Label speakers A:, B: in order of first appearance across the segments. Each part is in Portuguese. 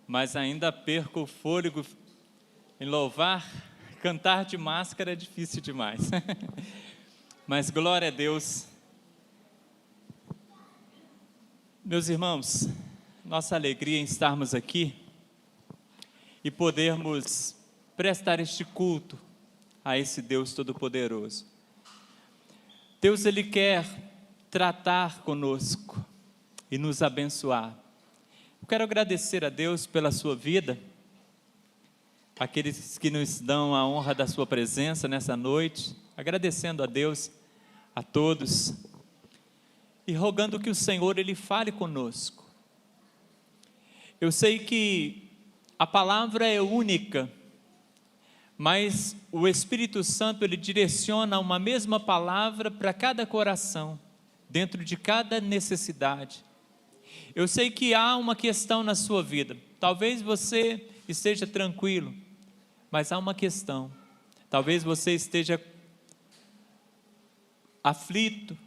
A: mas ainda perco o fôlego em louvar. Cantar de máscara é difícil demais. Mas glória a Deus. Meus irmãos, nossa alegria em estarmos aqui e podermos prestar este culto a esse Deus Todo-Poderoso. Deus, Ele quer tratar conosco e nos abençoar. Eu quero agradecer a Deus pela sua vida, aqueles que nos dão a honra da sua presença nessa noite, agradecendo a Deus, a todos, e rogando que o Senhor, Ele fale conosco. Eu sei que a palavra é única, mas o Espírito Santo, Ele direciona uma mesma palavra para cada coração, dentro de cada necessidade. Eu sei que há uma questão na sua vida, talvez você esteja tranquilo, mas há uma questão, talvez você esteja aflito,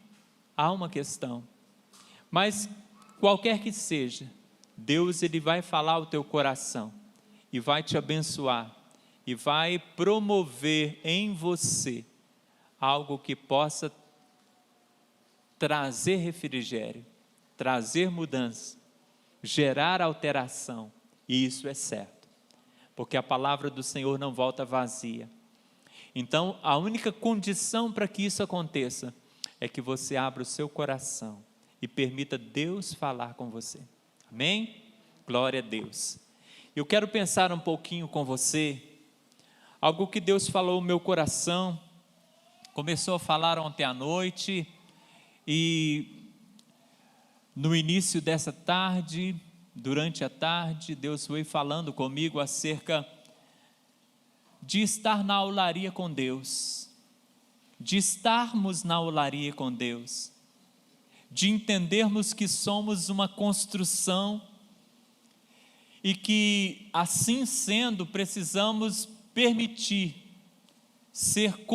A: há uma questão, mas qualquer que seja, Deus, Ele vai falar ao teu coração, e vai te abençoar, e vai promover em você, algo que possa trazer refrigério, trazer mudança, gerar alteração, e isso é certo, porque a palavra do Senhor não volta vazia. Então, a única condição para que isso aconteça, é que você abra o seu coração, e permita Deus falar com você, amém? Glória a Deus. Eu quero pensar um pouquinho com você, algo que Deus falou no meu coração, começou a falar ontem à noite, e no início dessa tarde, durante a tarde, Deus foi falando comigo acerca de estar na olaria com Deus, de estarmos na olaria com Deus, de entendermos que somos uma construção e que, assim sendo, precisamos permitir ser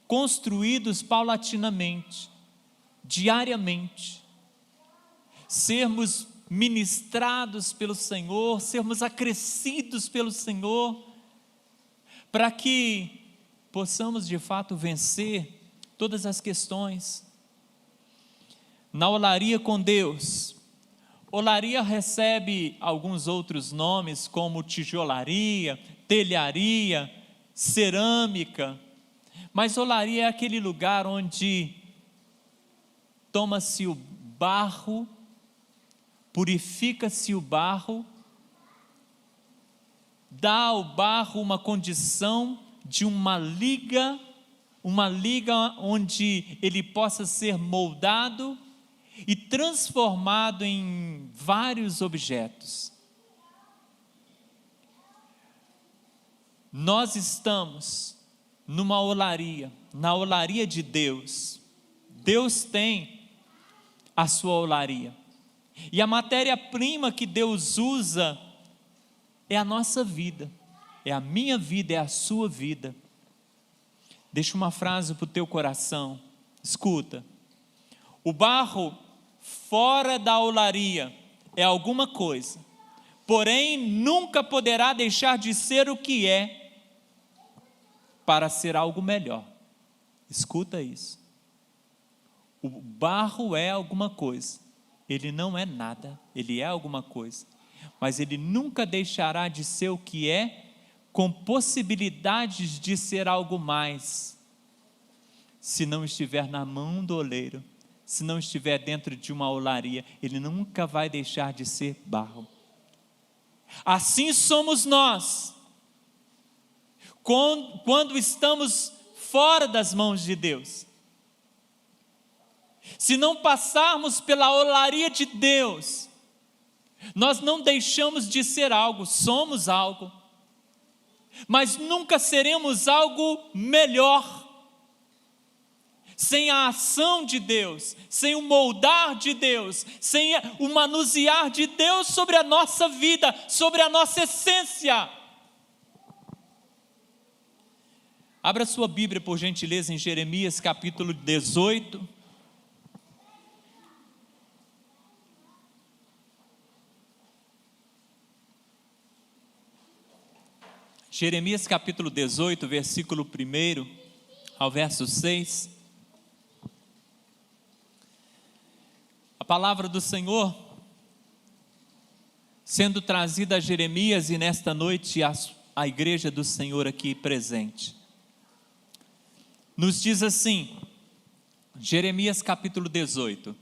A: construídos paulatinamente, diariamente, sermos ministrados pelo Senhor, sermos acrescidos pelo Senhor, para que possamos de fato vencer todas as questões. Na olaria com Deus, olaria recebe alguns outros nomes, como tijolaria, telharia, cerâmica, mas olaria é aquele lugar onde toma-se o barro, purifica-se o barro, dá ao barro uma condição de uma liga onde ele possa ser moldado e transformado em vários objetos. Nós estamos numa olaria, na olaria de Deus. Deus tem a sua olaria, e a matéria-prima que Deus usa é a nossa vida, é a minha vida, é a sua vida. Deixa uma frase para o teu coração, escuta: o barro fora da olaria é alguma coisa, porém nunca poderá deixar de ser o que é, para ser algo melhor. Escuta isso. O barro é alguma coisa, ele não é nada, ele é alguma coisa, mas ele nunca deixará de ser o que é, com possibilidades de ser algo mais, se não estiver na mão do oleiro, se não estiver dentro de uma olaria, ele nunca vai deixar de ser barro. Assim somos nós, quando estamos fora das mãos de Deus. Se não passarmos pela olaria de Deus, nós não deixamos de ser algo, somos algo, mas nunca seremos algo melhor, sem a ação de Deus, sem o moldar de Deus, sem o manusear de Deus sobre a nossa vida, sobre a nossa essência. Abra sua Bíblia, por gentileza, em Jeremias capítulo 18. Jeremias capítulo 18, versículo 1 ao verso 6. A palavra do Senhor sendo trazida a Jeremias e nesta noite a igreja do Senhor aqui presente. Nos diz assim, Jeremias capítulo 18,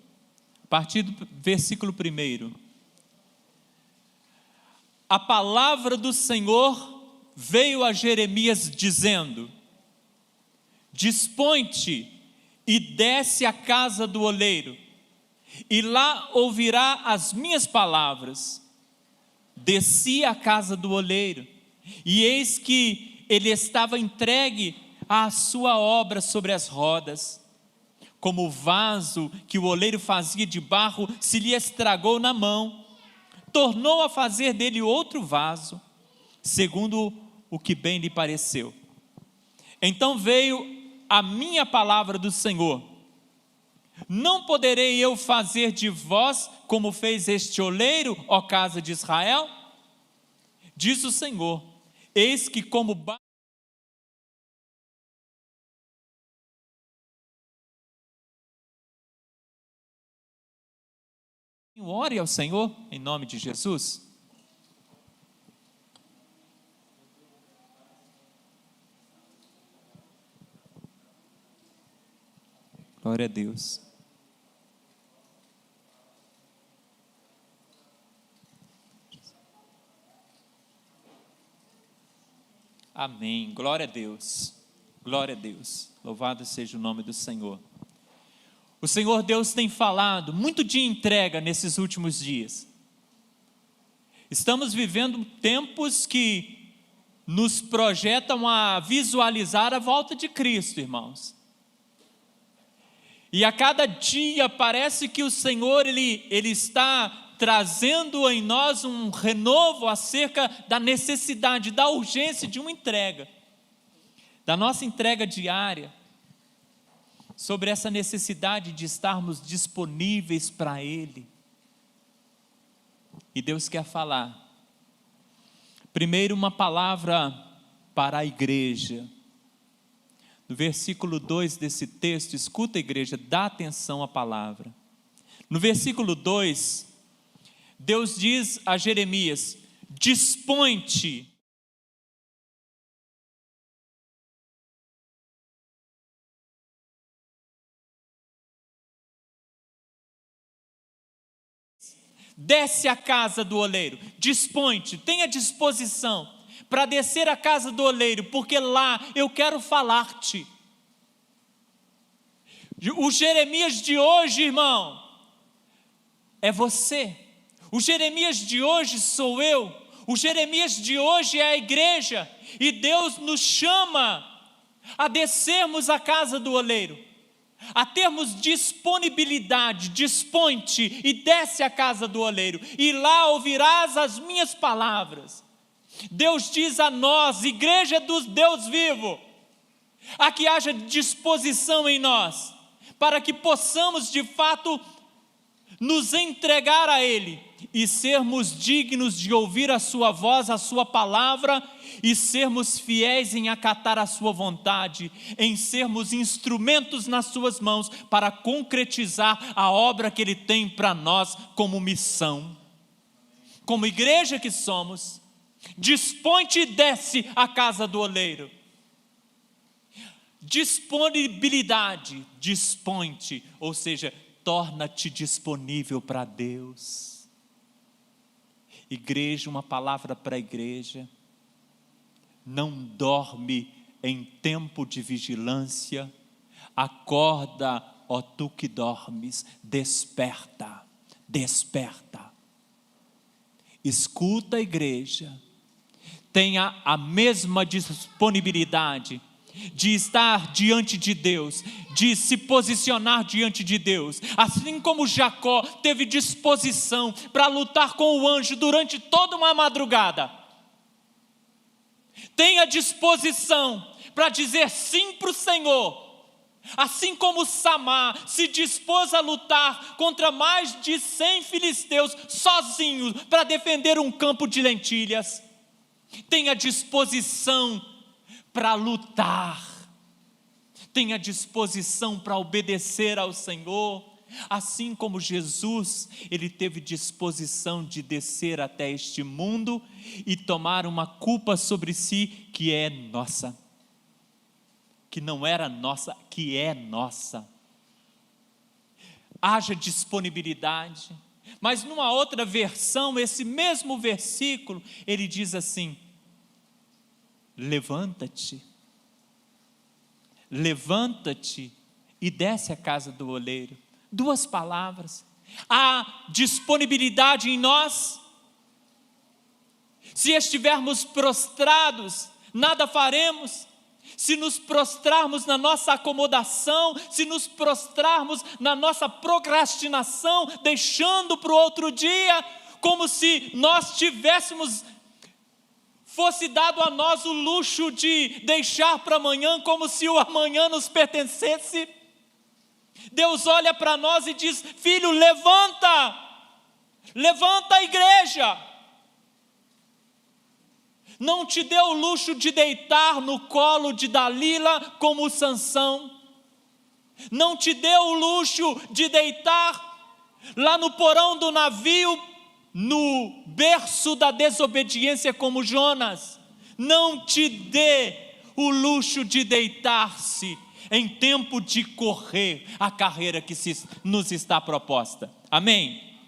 A: a partir do versículo 1. A palavra do Senhor veio a Jeremias dizendo: dispõe-te e desce à casa do oleiro, e lá ouvirá as minhas palavras. Desci à casa do oleiro, e eis que ele estava entregue à sua obra sobre as rodas. Como o vaso que o oleiro fazia de barro se lhe estragou na mão, tornou a fazer dele outro vaso, segundo o que bem lhe pareceu. Então veio a minha palavra do Senhor: não poderei eu fazer de vós como fez este oleiro, ó casa de Israel? Diz o Senhor: eis que como ore ao Senhor em nome de Jesus. Glória a Deus. Amém. Glória a Deus. Glória a Deus. Louvado seja o nome do Senhor. O Senhor Deus tem falado muito de entrega nesses últimos dias. Estamos vivendo tempos que nos projetam a visualizar a volta de Cristo, irmãos. E a cada dia parece que o Senhor ele está trazendo em nós um renovo acerca da necessidade, da urgência de uma entrega, da nossa entrega diária, sobre essa necessidade de estarmos disponíveis para Ele. E Deus quer falar, primeiro uma palavra para a igreja. No versículo 2 desse texto, escuta, igreja, dá atenção à palavra. No versículo 2, Deus diz a Jeremias: dispõe-te. Desce à casa do oleiro, dispõe-te, tenha disposição para descer à casa do oleiro, porque lá eu quero falar-te. O Jeremias de hoje, irmão, é você. O Jeremias de hoje sou eu. O Jeremias de hoje é a igreja. E Deus nos chama a descermos à casa do oleiro, a termos disponibilidade. Dispõe-te e desce à casa do oleiro, e lá ouvirás as minhas palavras. Deus diz a nós, igreja do Deus vivo, a que haja disposição em nós, para que possamos de fato nos entregar a Ele, e sermos dignos de ouvir a sua voz, a sua palavra, e sermos fiéis em acatar a sua vontade, em sermos instrumentos nas suas mãos, para concretizar a obra que Ele tem para nós como missão. Como igreja que somos, dispõe-te e desce à casa do oleiro. Disponibilidade, dispõe-te, ou seja, torna-te disponível para Deus. Igreja, uma palavra para a igreja: não dorme em tempo de vigilância, acorda, ó tu que dormes, desperta, desperta. Escuta, igreja, tenha a mesma disponibilidade de estar diante de Deus, de se posicionar diante de Deus, assim como Jacó teve disposição para lutar com o anjo durante toda uma madrugada. Tenha disposição para dizer sim para o Senhor, assim como Samar se dispôs a lutar contra mais de 100 filisteus sozinho para defender um campo de lentilhas. tenha disposição para lutar, tenha disposição para obedecer ao Senhor, assim como Jesus, ele teve disposição de descer até este mundo e tomar uma culpa sobre si que é nossa, que não era nossa, que é nossa. Haja disponibilidade. Mas numa outra versão, esse mesmo versículo, ele diz assim: levanta-te, levanta-te e desce à casa do oleiro. Duas palavras. Há disponibilidade em nós. Se estivermos prostrados, nada faremos. Se nos prostrarmos na nossa acomodação, se nos prostrarmos na nossa procrastinação, deixando para o outro dia, como se nós fosse dado a nós o luxo de deixar para amanhã, como se o amanhã nos pertencesse. Deus olha para nós e diz: filho, levanta, levanta a igreja. Não te deu o luxo de deitar no colo de Dalila como Sansão. Não te deu o luxo de deitar lá no porão do navio, no berço da desobediência como Jonas. Não te dê o luxo de deitar-se em tempo de correr a carreira que nos está proposta. Amém?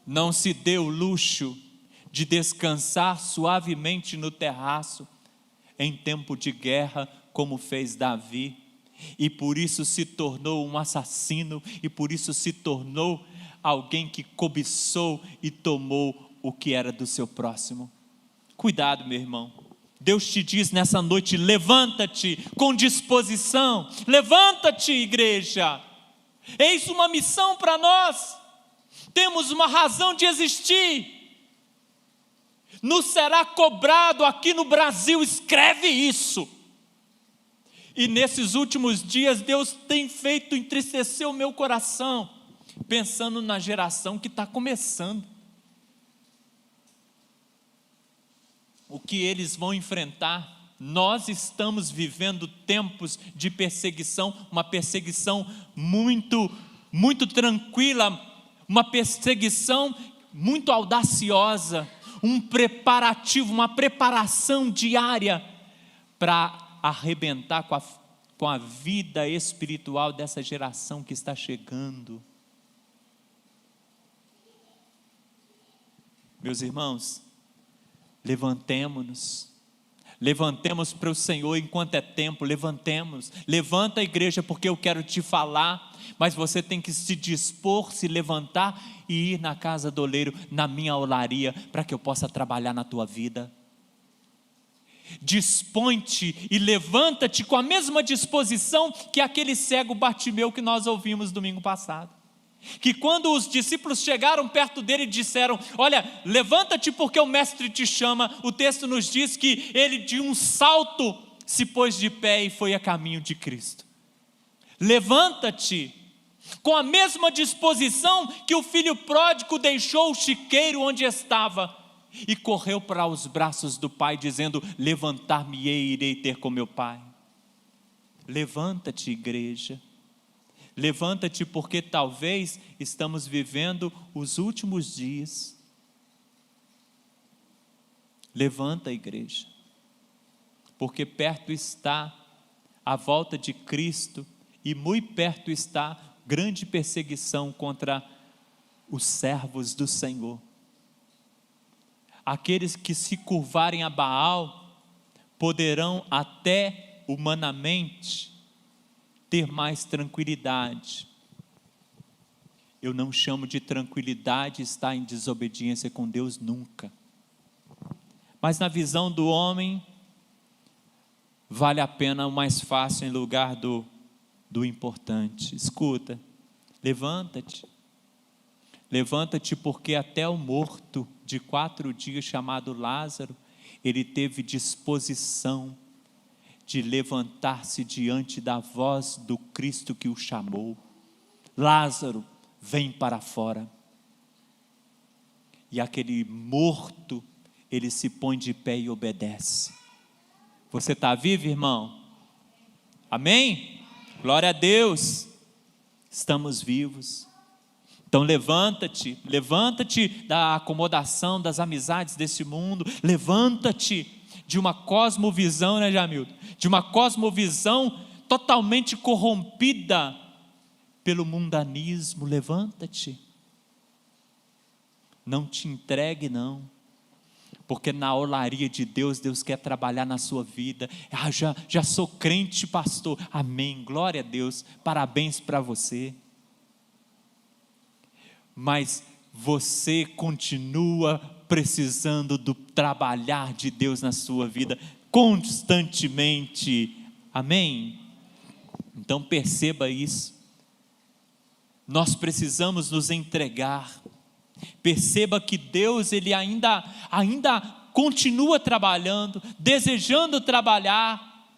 A: Não se dê o luxo de descansar suavemente no terraço em tempo de guerra, como fez Davi, e por isso se tornou um assassino, e por isso se tornou alguém que cobiçou e tomou o que era do seu próximo. Cuidado, meu irmão. Deus te diz nessa noite: levanta-te com disposição, levanta-te, igreja. Eis uma missão para nós, temos uma razão de existir. Nos será cobrado aqui no Brasil, escreve isso. E nesses últimos dias Deus tem feito entristecer o meu coração, pensando na geração que está começando. O que eles vão enfrentar. Nós estamos vivendo tempos de perseguição, uma perseguição muito tranquila, uma perseguição muito audaciosa, um preparativo, uma preparação diária para arrebentar com a vida espiritual dessa geração que está chegando. Meus irmãos, levantemo-nos para o Senhor enquanto é tempo, levanta a igreja, porque eu quero te falar, mas você tem que se dispor, se levantar e ir na casa do oleiro, na minha olaria, para que eu possa trabalhar na tua vida. Dispõe-te e levanta-te com a mesma disposição que aquele cego Bartimeu que nós ouvimos domingo passado. Que quando os discípulos chegaram perto dele e disseram: olha, levanta-te porque o mestre te chama, o texto nos diz que ele de um salto se pôs de pé e foi a caminho de Cristo. Levanta-te com a mesma disposição que o filho pródigo deixou o chiqueiro onde estava e correu para os braços do pai, dizendo: levantar-me-ei e irei ter com meu pai. Levanta-te, igreja. Levanta-te, porque talvez estamos vivendo os últimos dias. Levanta, igreja, porque perto está a volta de Cristo e muito perto está grande perseguição contra os servos do Senhor. Aqueles que se curvarem a Baal poderão até humanamente ter mais tranquilidade. Eu não chamo de tranquilidade estar em desobediência com Deus nunca. Mas na visão do homem, vale a pena o mais fácil em lugar do importante. Escuta, levanta-te. Levanta-te, porque até o morto de 4 dias chamado Lázaro, ele teve disposição de levantar-se diante da voz do Cristo que o chamou. Lázaro, vem para fora. E aquele morto, ele se põe de pé e obedece. Você está vivo, irmão? Amém? Glória a Deus. Estamos vivos. Então levanta-te da acomodação, das amizades desse mundo, levanta-te de uma cosmovisão, né, Jamildo? De uma cosmovisão totalmente corrompida pelo mundanismo. Levanta-te. Não te entregue, não, porque na olaria de Deus, Deus quer trabalhar na sua vida. Já sou crente, pastor. Amém, glória a Deus, parabéns para você. Mas você continua precisando do trabalhar de Deus na sua vida constantemente. Amém? Então perceba isso. Nós precisamos nos entregar. Perceba que Deus, ele ainda continua trabalhando, desejando trabalhar.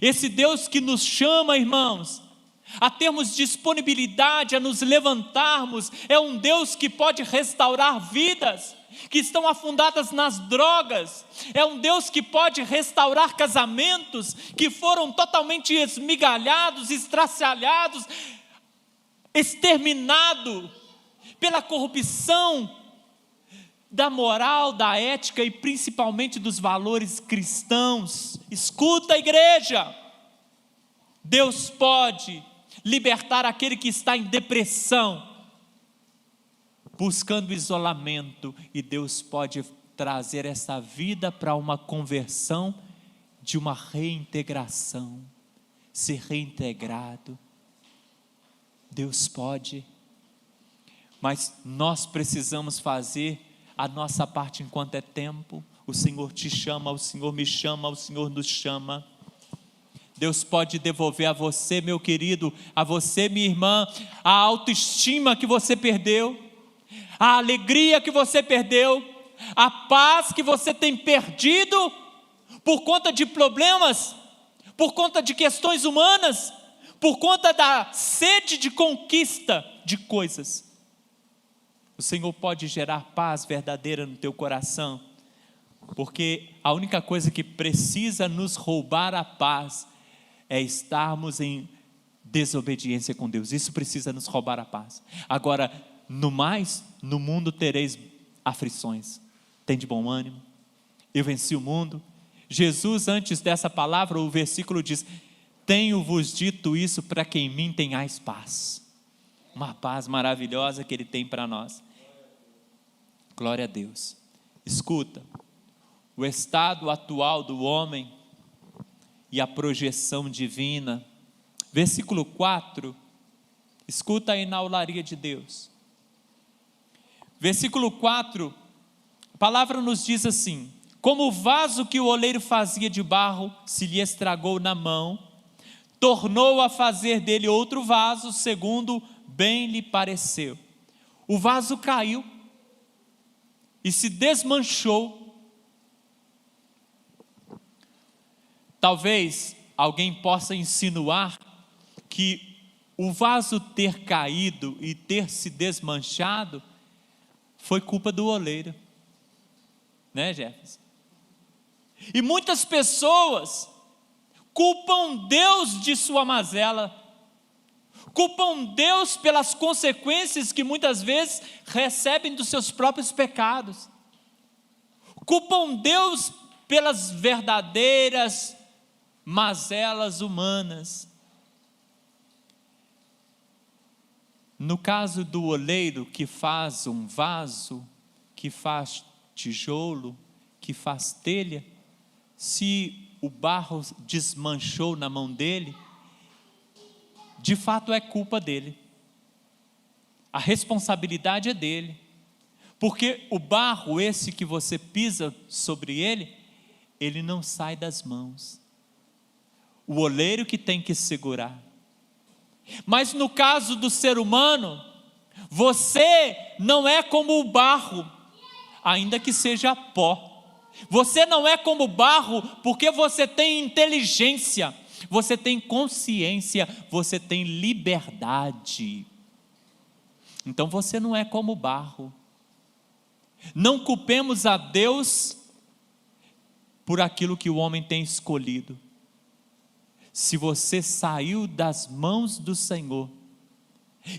A: Esse Deus que nos chama, irmãos, a termos disponibilidade, a nos levantarmos, é um Deus que pode restaurar vidas que estão afundadas nas drogas, é um Deus que pode restaurar casamentos que foram totalmente esmigalhados, estraçalhados, exterminados pela corrupção da moral, da ética e principalmente dos valores cristãos. Escuta, igreja, Deus pode libertar aquele que está em depressão, buscando isolamento, e Deus pode trazer essa vida para uma conversão, de uma reintegração, ser reintegrado. Deus pode, mas nós precisamos fazer a nossa parte enquanto é tempo. O Senhor te chama, o Senhor me chama, o Senhor nos chama. Deus pode devolver a você, meu querido, a você, minha irmã, a autoestima que você perdeu, a alegria que você perdeu, a paz que você tem perdido por conta de problemas, por conta de questões humanas, por conta da sede de conquista de coisas. O Senhor pode gerar paz verdadeira no teu coração, porque a única coisa que precisa nos roubar a paz é estarmos em desobediência com Deus. Isso precisa nos roubar a paz. Agora, no mais, no mundo tereis aflições. Tem de bom ânimo. Eu venci o mundo. Jesus, antes dessa palavra, o versículo diz: tenho-vos dito isso para que em mim tenhais paz. Uma paz maravilhosa que Ele tem para nós. Glória a Deus. Escuta, o estado atual do homem e a projeção divina. Versículo 4, escuta aí na olaria de Deus. Versículo 4, a palavra nos diz assim: como o vaso que o oleiro fazia de barro se lhe estragou na mão, tornou a fazer dele outro vaso, segundo bem lhe pareceu. O vaso caiu e se desmanchou. Talvez alguém possa insinuar que o vaso ter caído e ter se desmanchado foi culpa do oleiro, né, Jefferson? E muitas pessoas culpam Deus de sua mazela, culpam Deus pelas consequências que muitas vezes recebem dos seus próprios pecados, culpam Deus pelas verdadeiras mazelas humanas. No caso do oleiro que faz um vaso, que faz tijolo, que faz telha, se o barro desmanchou na mão dele, de fato é culpa dele. A responsabilidade é dele, porque o barro esse que você pisa sobre ele, ele não sai das mãos. O oleiro que tem que segurar. Mas no caso do ser humano, você não é como o barro, ainda que seja pó. Você não é como o barro porque você tem inteligência, você tem consciência, você tem liberdade. Então você não é como o barro. Não culpemos a Deus por aquilo que o homem tem escolhido. Se você saiu das mãos do Senhor,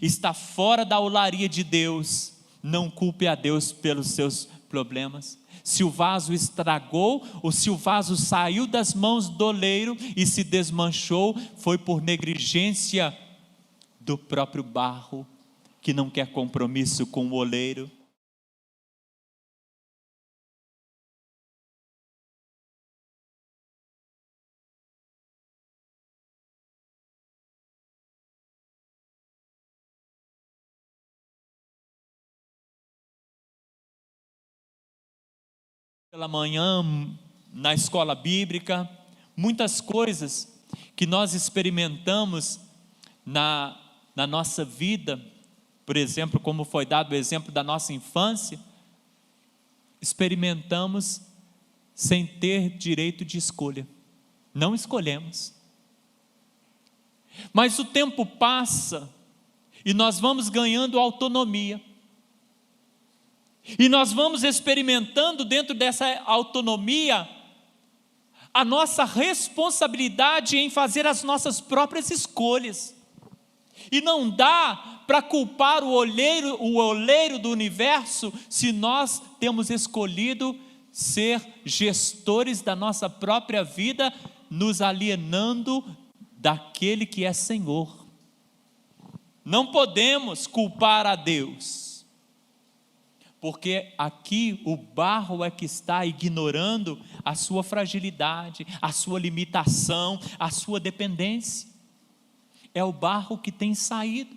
A: está fora da olaria de Deus, não culpe a Deus pelos seus problemas. Se o vaso estragou, ou se o vaso saiu das mãos do oleiro e se desmanchou, foi por negligência do próprio barro, que não quer compromisso com o oleiro. Pela manhã, na escola bíblica, muitas coisas que nós experimentamos na nossa vida, por exemplo, como foi dado o exemplo da nossa infância, experimentamos sem ter direito de escolha, não escolhemos. Mas o tempo passa e nós vamos ganhando autonomia. E nós vamos experimentando dentro dessa autonomia a nossa responsabilidade em fazer as nossas próprias escolhas. E não dá para culpar o oleiro do universo se nós temos escolhido ser gestores da nossa própria vida, nos alienando daquele que é Senhor. Não podemos culpar a Deus, porque aqui o barro é que está ignorando a sua fragilidade, a sua limitação, a sua dependência. É o barro que tem saído.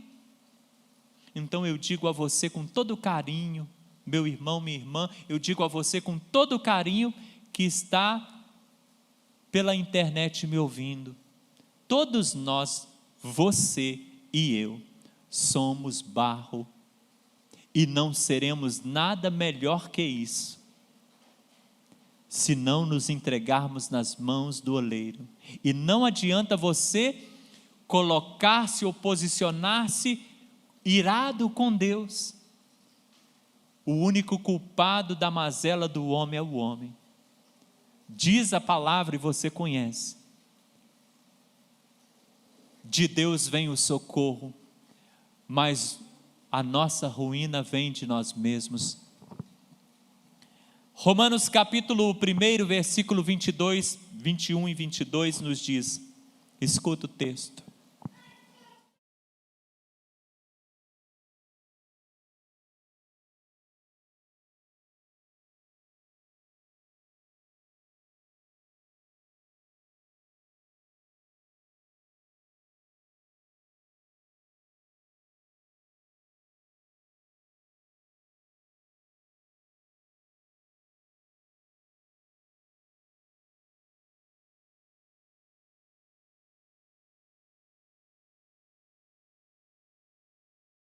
A: Então eu digo a você com todo carinho, meu irmão, minha irmã, eu digo a você com todo carinho que está pela internet me ouvindo. Todos nós, você e eu, somos barro. E não seremos nada melhor que isso, se não nos entregarmos nas mãos do oleiro. E não adianta você colocar-se ou posicionar-se irado com Deus. O único culpado da mazela do homem é o homem. Diz a palavra e você conhece. De Deus vem o socorro, mas a nossa ruína vem de nós mesmos. Romanos capítulo 1, versículo 22, 21 e 22 nos diz, escuta o texto.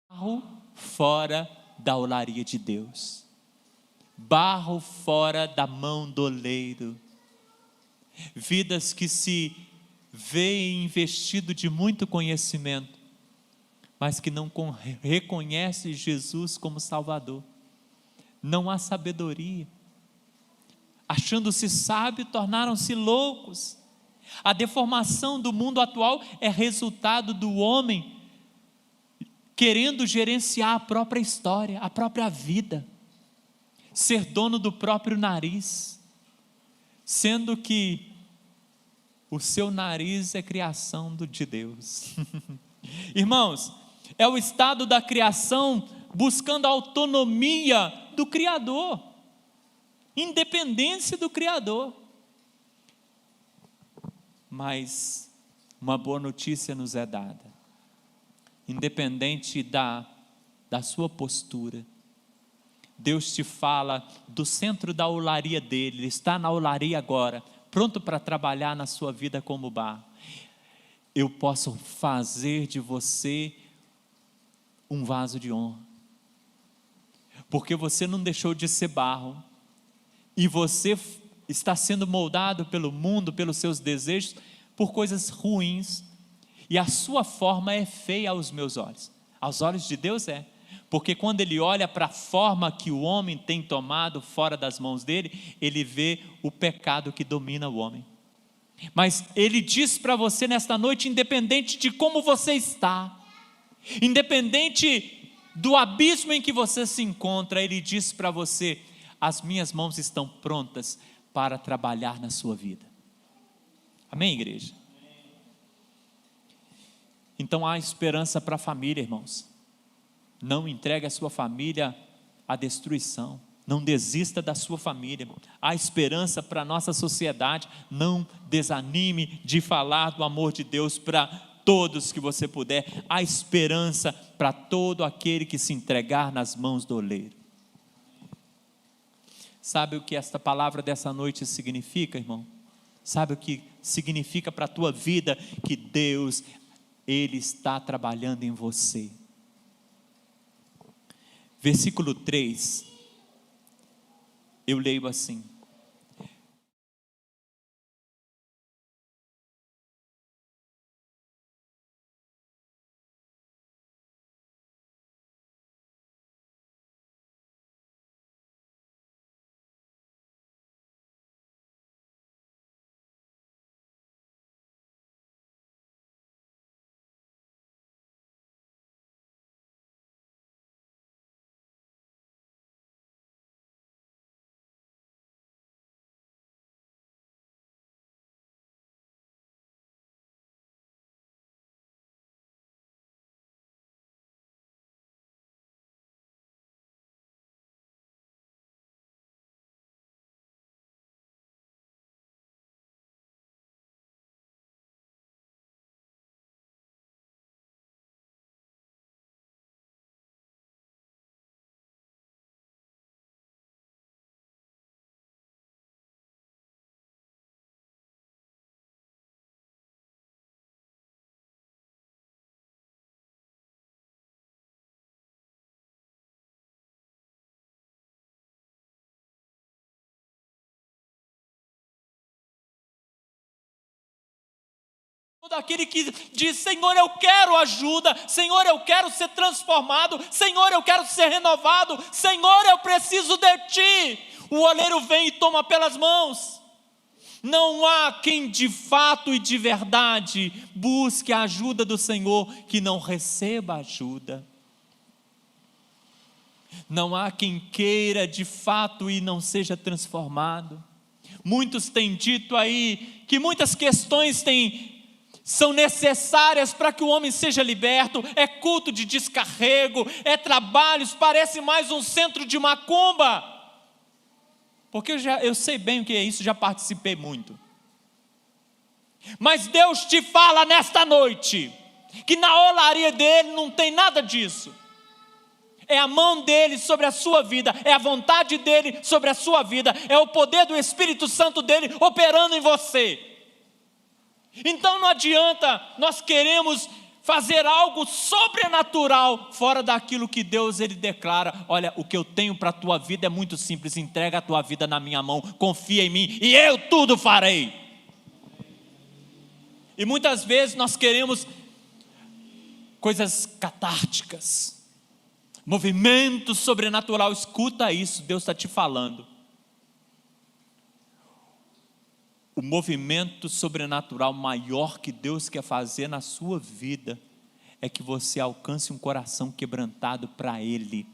A: Barro fora da olaria de Deus, barro fora da mão do oleiro, vidas que se veem investido de muito conhecimento, mas que não reconhecem Jesus como Salvador, não há sabedoria, achando-se sábio, tornaram-se loucos. A deformação do mundo atual é resultado do homem querendo gerenciar a própria história, a própria vida, ser dono do próprio nariz, sendo que o seu nariz é criação de Deus. Irmãos, é o estado da criação buscando a autonomia do Criador, independência do Criador. Mas uma boa notícia nos é dada. Independente da sua postura, Deus te fala do centro da olaria dele, ele está na olaria agora, pronto para trabalhar na sua vida como barro. Eu posso fazer de você um vaso de honra, porque você não deixou de ser barro, e você está sendo moldado pelo mundo, pelos seus desejos, por coisas ruins, e a sua forma é feia aos meus olhos. Aos olhos de Deus é, porque quando ele olha para a forma que o homem tem tomado fora das mãos dele, ele vê o pecado que domina o homem. Mas ele diz para você nesta noite, independente de como você está, independente do abismo em que você se encontra, ele diz para você: as minhas mãos estão prontas para trabalhar na sua vida. Amém, igreja? Então há esperança para a família, irmãos. Não entregue a sua família à destruição. Não desista da sua família. Há esperança para a nossa sociedade. Não desanime de falar do amor de Deus para todos que você puder. Há esperança para todo aquele que se entregar nas mãos do oleiro. Sabe o que esta palavra dessa noite significa, irmão? Sabe o que significa para a tua vida? Que Deus, Ele está trabalhando em você. Versículo 3, eu leio assim: todo aquele que diz: Senhor, eu quero ajuda, Senhor, eu quero ser transformado, Senhor, eu quero ser renovado, Senhor, eu preciso de Ti. O oleiro vem e toma pelas mãos. Não há quem de fato e de verdade busque a ajuda do Senhor que não receba ajuda. Não há quem queira de fato e não seja transformado. Muitos têm dito aí que muitas questões são necessárias para que o homem seja liberto. É culto de descarrego, é trabalhos, parece mais um centro de macumba. Porque eu sei bem o que é isso, já participei muito. Mas Deus te fala nesta noite, que na olaria dele não tem nada disso. É a mão dele sobre a sua vida, é a vontade dele sobre a sua vida, é o poder do Espírito Santo dele operando em você. Então não adianta nós queremos fazer algo sobrenatural fora daquilo que Deus ele declara. Olha, o que eu tenho para a tua vida é muito simples: entrega a tua vida na minha mão, confia em mim e eu tudo farei. E muitas vezes nós queremos coisas catárticas, movimento sobrenatural. Escuta isso, Deus está te falando. O movimento sobrenatural maior que Deus quer fazer na sua vida é que você alcance um coração quebrantado para Ele.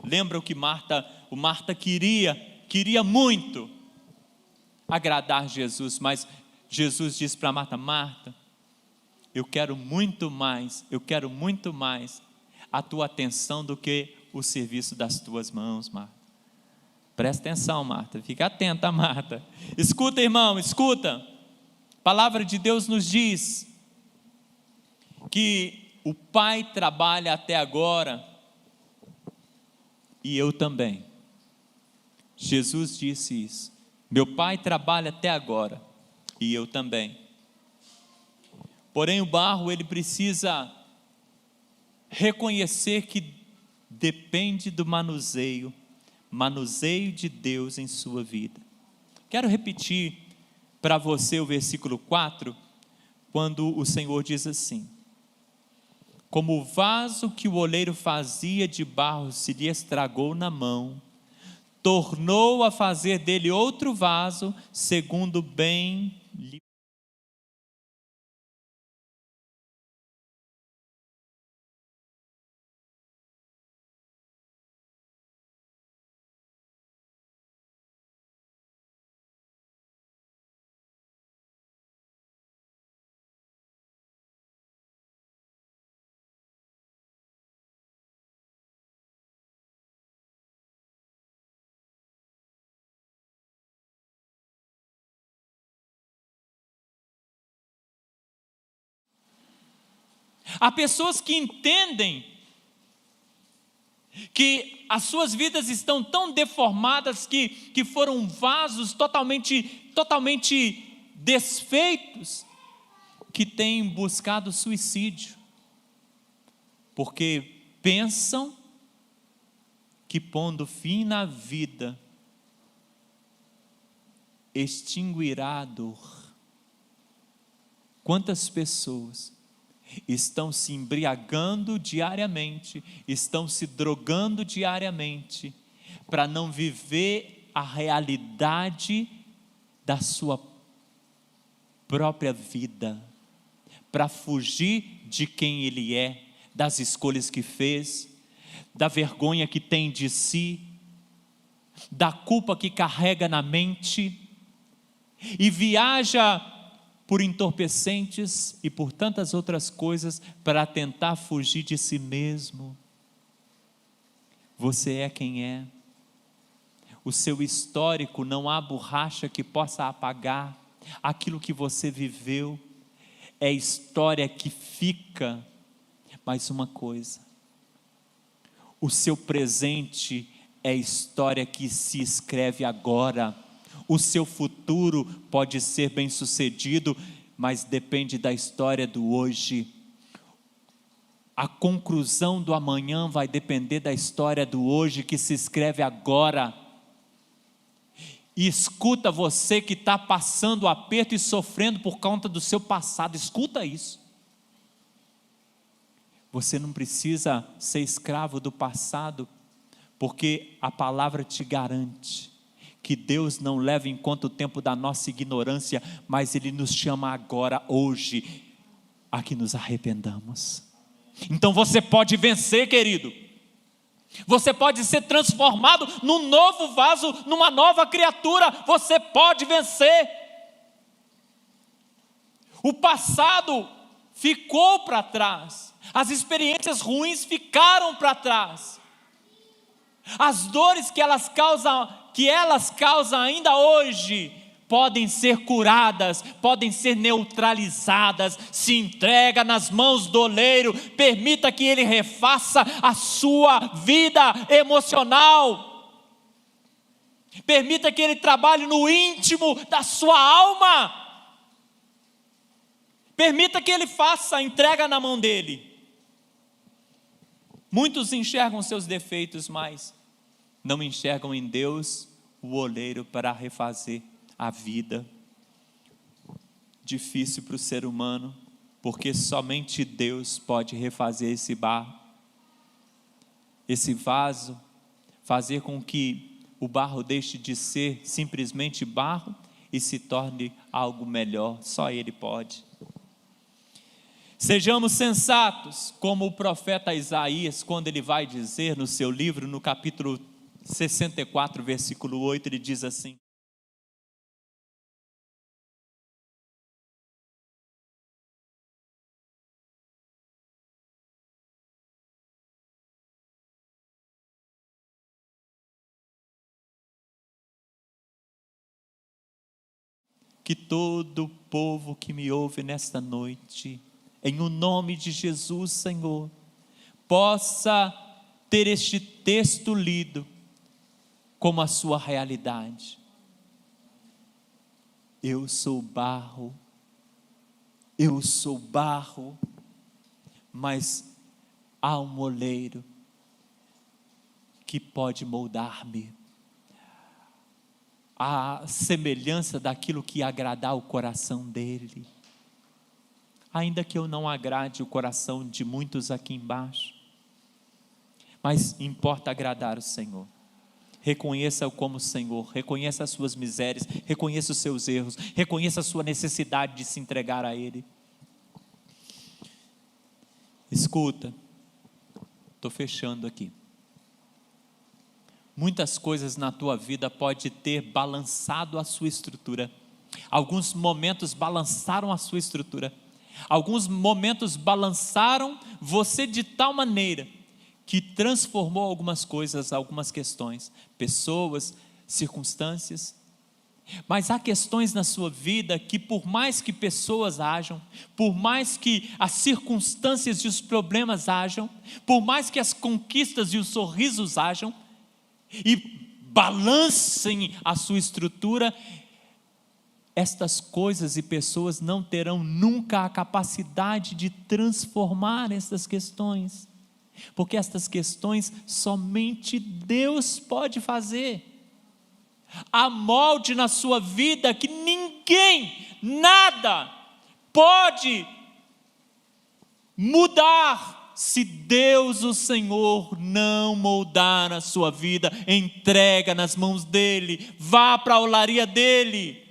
A: Lembra o que Marta queria muito agradar Jesus, mas Jesus disse para Marta: Marta, eu quero muito mais a tua atenção do que o serviço das tuas mãos, Marta. Presta atenção, Marta, fica atenta, Marta. Escuta, irmão, escuta. A palavra de Deus nos diz que o Pai trabalha até agora e eu também. Jesus disse isso: meu Pai trabalha até agora e eu também. Porém o barro, ele precisa reconhecer que depende do manuseio de Deus em sua vida. Quero repetir para você o versículo 4, quando o Senhor diz assim: como o vaso que o oleiro fazia de barro se lhe estragou na mão, tornou a fazer dele outro vaso, segundo bem lhe. Há pessoas que entendem que as suas vidas estão tão deformadas que foram vasos totalmente desfeitos, que têm buscado suicídio, porque pensam que pondo fim na vida, extinguirá a dor. Quantas pessoas estão se embriagando diariamente, estão se drogando diariamente, para não viver a realidade da sua própria vida, para fugir de quem ele é, das escolhas que fez, da vergonha que tem de si, da culpa que carrega na mente, e viaja por entorpecentes e por tantas outras coisas para tentar fugir de si mesmo. Você é quem é. O seu histórico não há borracha que possa apagar. Aquilo que você viveu é história que fica. Mais uma coisa, o seu presente é história que se escreve agora. O seu futuro pode ser bem sucedido, mas depende da história do hoje. A conclusão do amanhã vai depender da história do hoje que se escreve agora. E escuta, você que está passando aperto e sofrendo por conta do seu passado, escuta isso. Você não precisa ser escravo do passado, porque a palavra te garante que Deus não leva em conta o tempo da nossa ignorância, mas Ele nos chama agora, hoje, a que nos arrependamos. Então você pode vencer, querido. Você pode ser transformado num novo vaso, numa nova criatura. Você pode vencer. O passado ficou para trás. As experiências ruins ficaram para trás. As dores que elas causam ainda hoje podem ser curadas, podem ser neutralizadas. Se entrega nas mãos do oleiro, permita que ele refaça a sua vida emocional. Permita que ele trabalhe no íntimo da sua alma. Permita que ele faça, entrega na mão dele. Muitos enxergam seus defeitos, mas não enxergam em Deus o oleiro para refazer a vida. Difícil para o ser humano, porque somente Deus pode refazer esse barro, esse vaso, fazer com que o barro deixe de ser simplesmente barro e se torne algo melhor. Só Ele pode. Sejamos sensatos, como o profeta Isaías, quando ele vai dizer no seu livro, no capítulo 64, versículo 8, ele diz assim: que todo o povo que me ouve nesta noite, em o nome de Jesus, Senhor, possa ter este texto lido como a sua realidade. Eu sou barro, mas há um oleiro que pode moldar-me à semelhança daquilo que agradar o coração dele. ainda que eu não agrade o coração de muitos aqui embaixo, mas importa agradar o Senhor. Reconheça-o como Senhor, reconheça as suas misérias, reconheça os seus erros, reconheça a sua necessidade de se entregar a Ele. Escuta, estou fechando aqui. Muitas coisas na tua vida pode ter balançado a sua estrutura. Alguns momentos balançaram a sua estrutura. Alguns momentos balançaram você de tal maneira que transformou algumas coisas, algumas questões, pessoas, circunstâncias. Mas há questões na sua vida que, por mais que pessoas hajam, por mais que as circunstâncias e os problemas hajam, por mais que as conquistas e os sorrisos hajam, e balancem a sua estrutura, estas coisas e pessoas não terão nunca a capacidade de transformar estas questões, porque estas questões somente Deus pode fazer. Há molde na sua vida que ninguém, nada pode mudar se Deus, o Senhor, não moldar a sua vida. Entrega nas mãos dEle, vá para a olaria dEle.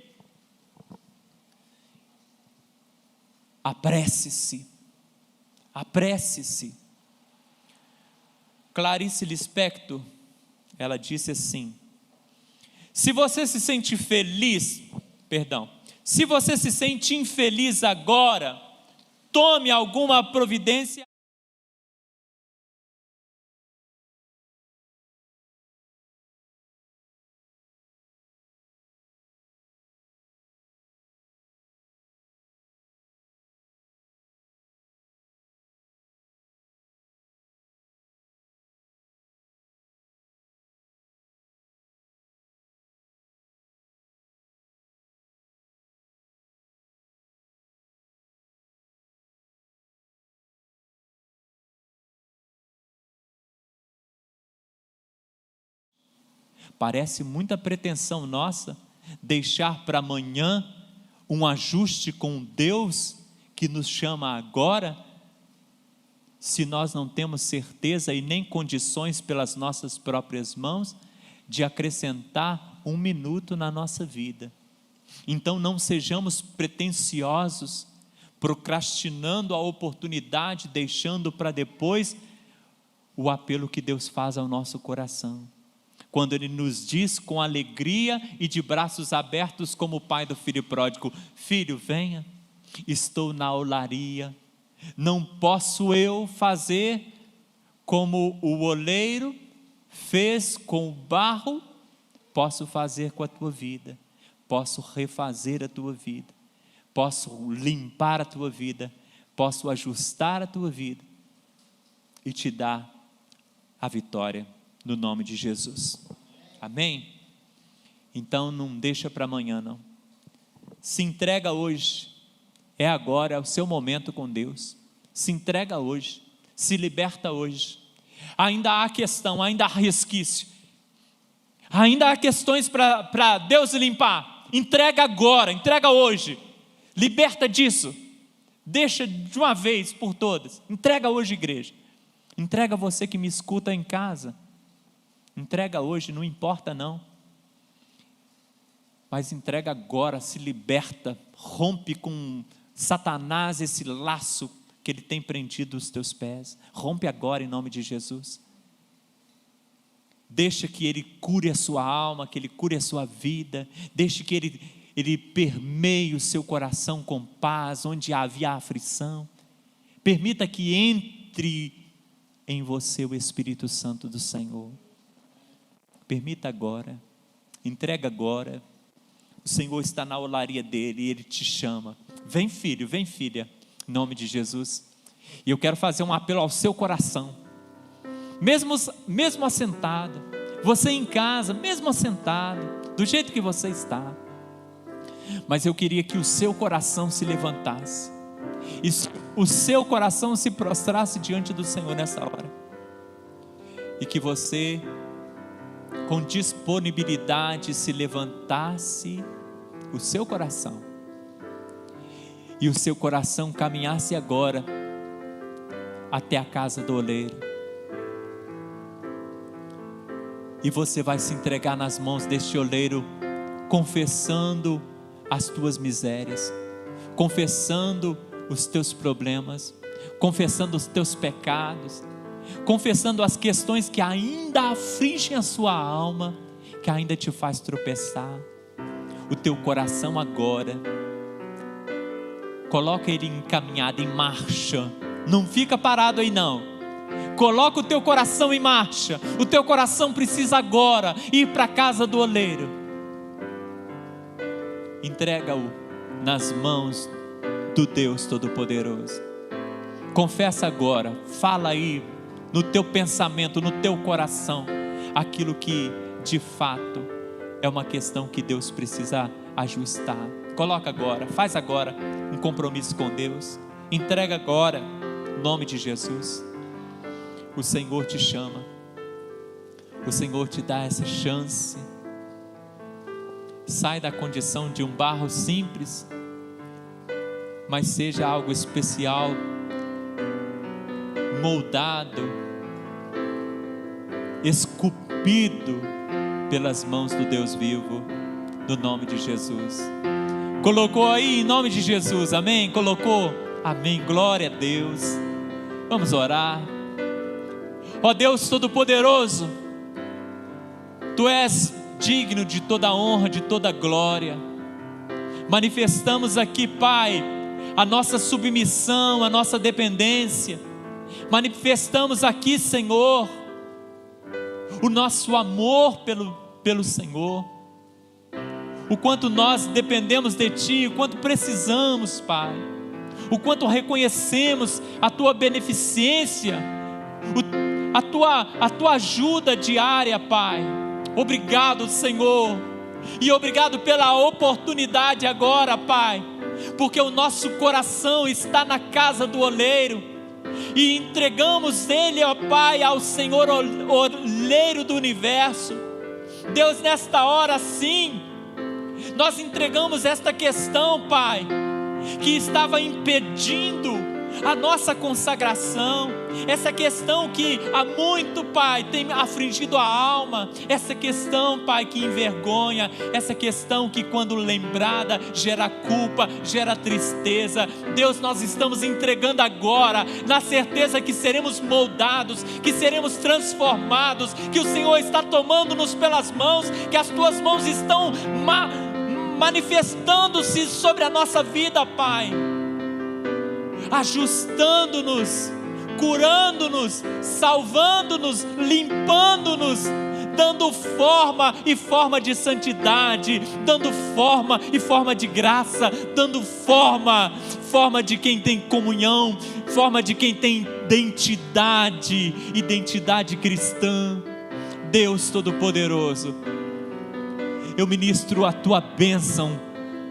A: Apresse-se, apresse-se. Clarice Lispector, ela disse assim: se você se sente infeliz agora, tome alguma providência. Parece muita pretensão nossa deixar para amanhã um ajuste com Deus que nos chama agora, se nós não temos certeza e nem condições pelas nossas próprias mãos de acrescentar 1 minuto na nossa vida. Então não sejamos pretensiosos, procrastinando a oportunidade, deixando para depois o apelo que Deus faz ao nosso coração. Quando Ele nos diz com alegria e de braços abertos, como o pai do filho pródigo: filho, venha, estou na olaria, não posso eu fazer como o oleiro fez com o barro, posso fazer com a tua vida, posso refazer a tua vida, posso limpar a tua vida, posso ajustar a tua vida e te dar a vitória. No nome de Jesus, amém? Então não deixa para amanhã não, se entrega hoje, é agora, é o seu momento com Deus, se entrega hoje, se liberta hoje. Ainda há questão, ainda há resquício, ainda há questões para Deus limpar. Entrega agora, entrega hoje, liberta disso, deixa de uma vez por todas, entrega hoje, igreja, entrega você que me escuta em casa. Entrega hoje, não importa não, mas entrega agora, se liberta, rompe com Satanás esse laço que ele tem prendido os teus pés, rompe agora em nome de Jesus. Deixa que Ele cure a sua alma, que Ele cure a sua vida, deixa que Ele permeie o seu coração com paz, onde havia aflição. Permita que entre em você o Espírito Santo do Senhor. Permita agora, entrega agora. O Senhor está na olaria dele e Ele te chama. Vem filho, vem filha, em nome de Jesus. E eu quero fazer um apelo ao seu coração, mesmo assentado, você em casa, mesmo assentado, do jeito que você está, mas eu queria que o seu coração se levantasse, e o seu coração se prostrasse diante do Senhor nessa hora, e que você, com disponibilidade, se levantasse o seu coração e o seu coração caminhasse agora até a casa do oleiro. E você vai se entregar nas mãos deste oleiro, confessando as tuas misérias, confessando os teus problemas, confessando os teus pecados, confessando as questões que ainda afligem a sua alma, que ainda te faz tropeçar. O teu coração agora, coloca ele encaminhado, em marcha. Não fica parado aí não. Coloca o teu coração em marcha. O teu coração precisa agora ir para a casa do oleiro. Entrega-o nas mãos do Deus Todo-Poderoso. Confessa agora, fala aí no teu pensamento, no teu coração, aquilo que de fato é uma questão que Deus precisa ajustar. Coloca agora, faz agora um compromisso com Deus. Entrega agora, em nome de Jesus. O Senhor te chama, o Senhor te dá essa chance. Sai da condição de um barro simples, mas seja algo especial, moldado, esculpido pelas mãos do Deus vivo, no nome de Jesus. Colocou aí, em nome de Jesus, amém? Colocou? Amém, glória a Deus. Vamos orar. Ó Deus Todo-Poderoso, Tu és digno de toda honra, de toda glória. Manifestamos aqui, Pai, a nossa submissão, a nossa dependência. Manifestamos aqui, Senhor, o nosso amor pelo Senhor. O quanto nós dependemos de Ti, o quanto precisamos, Pai. O quanto reconhecemos a Tua beneficência, a tua ajuda diária, Pai. Obrigado, Senhor, e obrigado pela oportunidade agora, Pai, porque o nosso coração está na casa do oleiro, e entregamos ele, ó Pai, ao Senhor oleiro do universo. Deus, nesta hora sim, nós entregamos esta questão, Pai, que estava impedindo a nossa consagração, essa questão que há muito, Pai, tem afligido a alma, essa questão, Pai, que envergonha, essa questão que quando lembrada gera culpa, gera tristeza. Deus, nós estamos entregando agora, na certeza que seremos moldados, que seremos transformados, que o Senhor está tomando-nos pelas mãos, que as Tuas mãos estão manifestando-se sobre a nossa vida, Pai, ajustando-nos, curando-nos, salvando-nos, limpando-nos, dando forma e forma de santidade, dando forma e forma de graça, dando forma de quem tem comunhão, forma de quem tem identidade cristã. Deus Todo-Poderoso, eu ministro a Tua bênção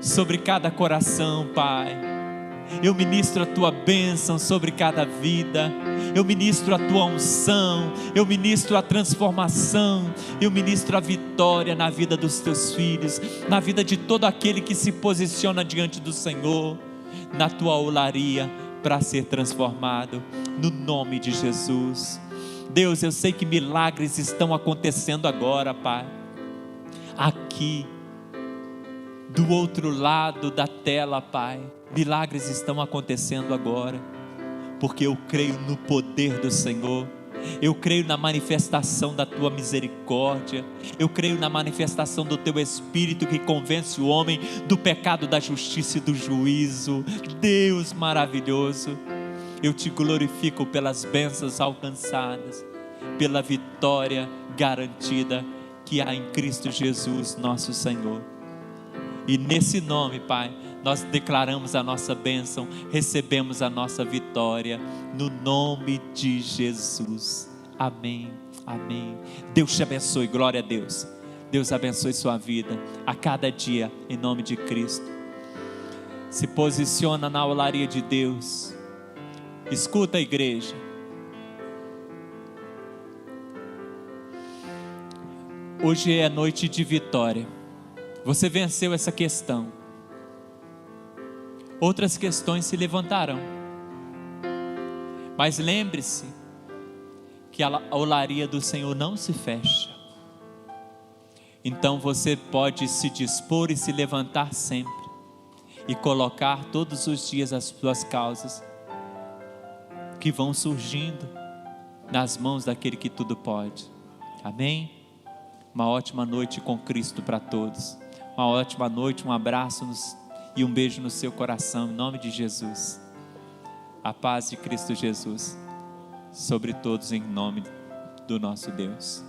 A: sobre cada coração, Pai. Eu ministro a Tua bênção sobre cada vida. Eu ministro a Tua unção. Eu ministro a transformação. Eu ministro a vitória na vida dos Teus filhos, na vida de todo aquele que se posiciona diante do Senhor, na Tua olaria, para ser transformado, no nome de Jesus. Deus, eu sei que milagres estão acontecendo agora, Pai, aqui do outro lado da tela, Pai. Milagres estão acontecendo agora, porque eu creio no poder do Senhor, eu creio na manifestação da Tua misericórdia, eu creio na manifestação do Teu Espírito que convence o homem do pecado, da justiça e do juízo. Deus maravilhoso, eu Te glorifico pelas bênçãos alcançadas, pela vitória garantida que há em Cristo Jesus, nosso Senhor. E nesse nome, Pai, nós declaramos a nossa bênção, recebemos a nossa vitória, no nome de Jesus. Amém, amém. Deus te abençoe, glória a Deus. Deus abençoe sua vida a cada dia, em nome de Cristo. Se posiciona na olaria de Deus. Escuta a igreja. Hoje é noite de vitória. Você venceu essa questão. outras questões se levantarão. Mas lembre-se que a olaria do Senhor não se fecha. Então você pode se dispor e se levantar sempre e colocar todos os dias as suas causas que vão surgindo nas mãos daquele que tudo pode. Amém? Uma ótima noite com Cristo para todos. Uma ótima noite, um abraço e um beijo no seu coração, em nome de Jesus. A paz de Cristo Jesus sobre todos, em nome do nosso Deus.